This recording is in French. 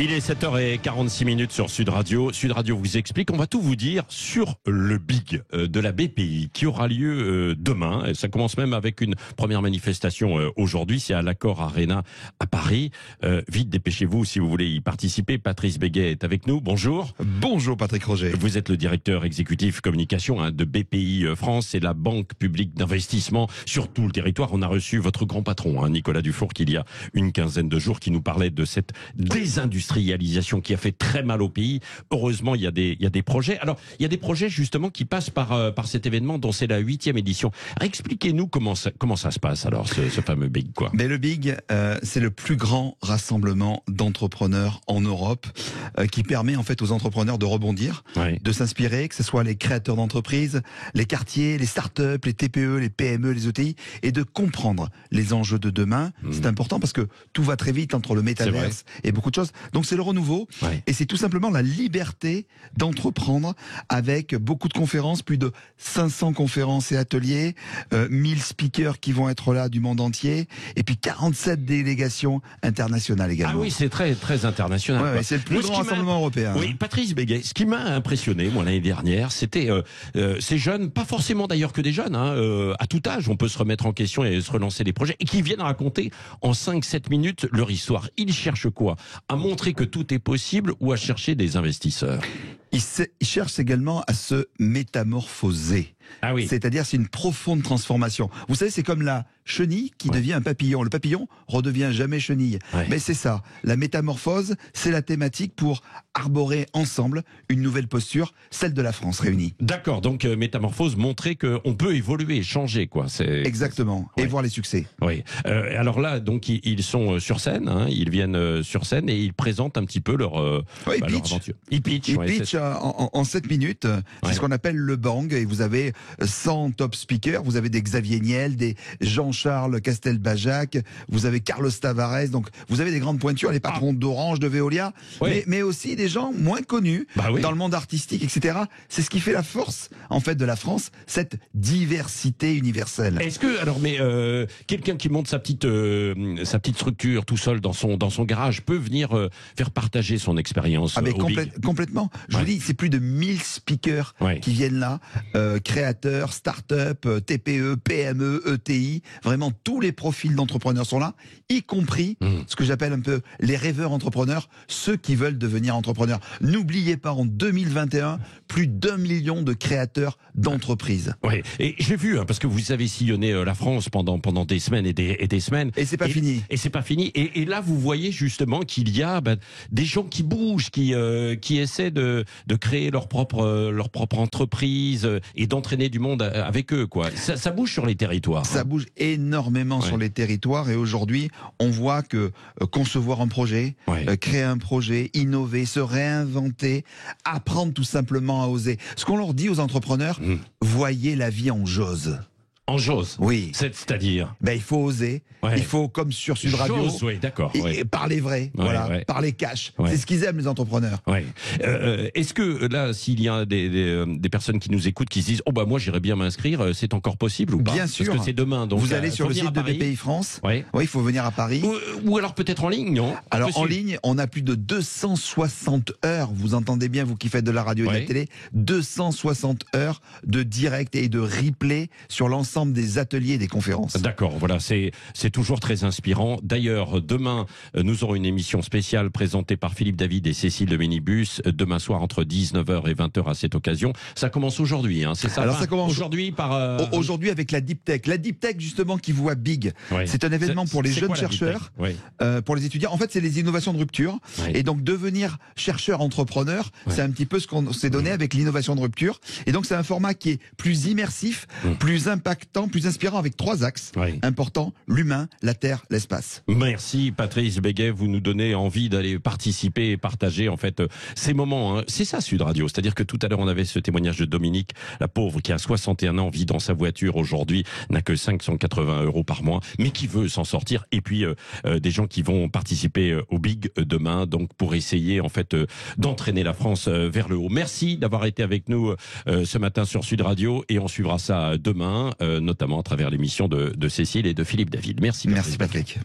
Il est 7h46 sur Sud Radio. Sud Radio vous explique, on va tout vous dire sur le Big de la BPI qui aura lieu demain. Et ça commence même avec une première manifestation aujourd'hui, c'est à l'Accor Arena à Paris. Vite, dépêchez-vous si vous voulez y participer. Patrice Béguet est avec nous. Bonjour. Bonjour Patrick Roger. Vous êtes le directeur exécutif communication de BPI France, c'est la banque publique d'investissement sur tout le territoire. On a reçu votre grand patron, Nicolas Dufour, il y a une quinzaine de jours, qui nous parlait de cette désindustrialisation qui a fait très mal au pays. Heureusement, il y a des projets. Alors, il y a des projets justement qui passent par cet événement dont c'est la 8e édition. Expliquez-nous comment ça se passe alors, ce fameux Big, quoi. Mais le Big, c'est le plus grand rassemblement d'entrepreneurs en Europe qui permet en fait aux entrepreneurs de rebondir, de s'inspirer, que ce soit les créateurs d'entreprises, les quartiers, les startups, les TPE, les PME, les ETI, et de comprendre les enjeux de demain. C'est important parce que tout va très vite entre le métaverse et beaucoup de choses. Donc c'est le renouveau et c'est tout simplement la liberté d'entreprendre avec beaucoup de conférences, plus de 500 conférences et ateliers, 1000 speakers qui vont être là du monde entier et puis 47 délégations internationales également. Ah oui, c'est très très international. C'est le plus grand rassemblement européen. Oui, Patrice Béguet, ce qui m'a impressionné moi l'année dernière, c'était ces jeunes, pas forcément d'ailleurs que des jeunes, à tout âge, on peut se remettre en question et se relancer des projets, et qui viennent raconter en 5-7 minutes leur histoire. Ils cherchent quoi? À montrer que tout est possible ou à chercher des investisseurs? Ils cherchent également à se métamorphoser. Ah oui. C'est-à-dire, c'est une profonde transformation. Vous savez, c'est comme la chenille qui devient un papillon. Le papillon redevient jamais chenille. Mais c'est ça. La métamorphose, c'est la thématique pour arborer ensemble une nouvelle posture, celle de la France réunie. D'accord. Donc, métamorphose, montrer qu'on peut évoluer, changer, quoi. Exactement. Et voir les succès. Oui. Alors là, donc, ils sont sur scène, ils viennent sur scène et ils présentent un petit peu leur aventure. Ils pitchent en 7 minutes. C'est ce qu'on appelle le bang. Et vous avez 100 top speakers. Vous avez des Xavier Niel, des Jean-Charles Castelbajac, vous avez Carlos Tavares. Donc, vous avez des grandes pointures, les patrons d'Orange, de Veolia, mais aussi des gens moins connus dans le monde artistique, etc. C'est ce qui fait la force, en fait, de la France, cette diversité universelle. Est-ce que, quelqu'un qui monte sa petite structure tout seul dans son garage peut venir faire partager son expérience complètement. Je vous dis, c'est plus de 1000 speakers qui viennent là, créateurs, start-up, TPE, PME, ETI, vraiment tous les profils d'entrepreneurs sont là, y compris ce que j'appelle un peu les rêveurs entrepreneurs, ceux qui veulent devenir entrepreneurs. N'oubliez pas, en 2021, plus d'1 million de créateurs d'entreprises. Oui, et j'ai vu, parce que vous avez sillonné la France pendant des semaines et des semaines. Et c'est pas fini. Et c'est pas fini. Et là, vous voyez justement qu'il y a des gens qui bougent, qui essaient de créer leur propre entreprise et d'entraîner du monde avec eux, quoi. Ça bouge sur les territoires. Ça bouge énormément sur les territoires, et aujourd'hui, on voit que concevoir un projet, créer un projet, innover, se réinventer, apprendre tout simplement à oser. Ce qu'on leur dit aux entrepreneurs, voyez la vie en jauge. En jauge. Oui. C'est-à-dire il faut oser. Il faut, comme sur Sud Radio, parler vrai. Parler cash. C'est ce qu'ils aiment, les entrepreneurs. Est-ce que là, s'il y a des personnes qui nous écoutent, qui se disent, moi j'irais bien m'inscrire, c'est encore possible ou pas? Bien sûr. Parce que c'est demain. Donc vous allez sur le site de BPI France. Il faut venir à Paris. Ou alors peut-être en ligne, non? Alors en ligne, on a plus de 260 heures. Vous entendez bien, vous qui faites de la radio et de la télé, 260 heures de direct et de replay sur l'ensemble des ateliers et des conférences. D'accord, voilà, c'est toujours très inspirant. D'ailleurs, demain, nous aurons une émission spéciale présentée par Philippe David et Cécile de Minibus, demain soir entre 19h et 20h à cette occasion. Ça commence aujourd'hui, c'est ça? Alors ça commence aujourd'hui aujourd'hui avec la Deep Tech. La Deep Tech, justement, qui voit Big. C'est un événement pour les jeunes chercheurs, pour les étudiants. En fait, c'est les innovations de rupture. Et donc, devenir chercheur-entrepreneur, c'est un petit peu ce qu'on s'est donné avec l'innovation de rupture. Et donc, c'est un format qui est plus immersif, plus impactant, plus inspirant, avec 3 axes importants: l'humain, la terre, l'espace. Merci Patrice Béguet, vous nous donnez envie d'aller participer et partager en fait ces moments. C'est ça Sud Radio, c'est-à-dire que tout à l'heure on avait ce témoignage de Dominique, la pauvre qui a 61 ans, vit dans sa voiture aujourd'hui, n'a que 580 € par mois, mais qui veut s'en sortir. Et puis des gens qui vont participer au Big demain, donc pour essayer en fait d'entraîner la France vers le haut. Merci d'avoir été avec nous ce matin sur Sud Radio, et on suivra ça demain, notamment à travers l'émission de Cécile et de Philippe David. Merci Patrick.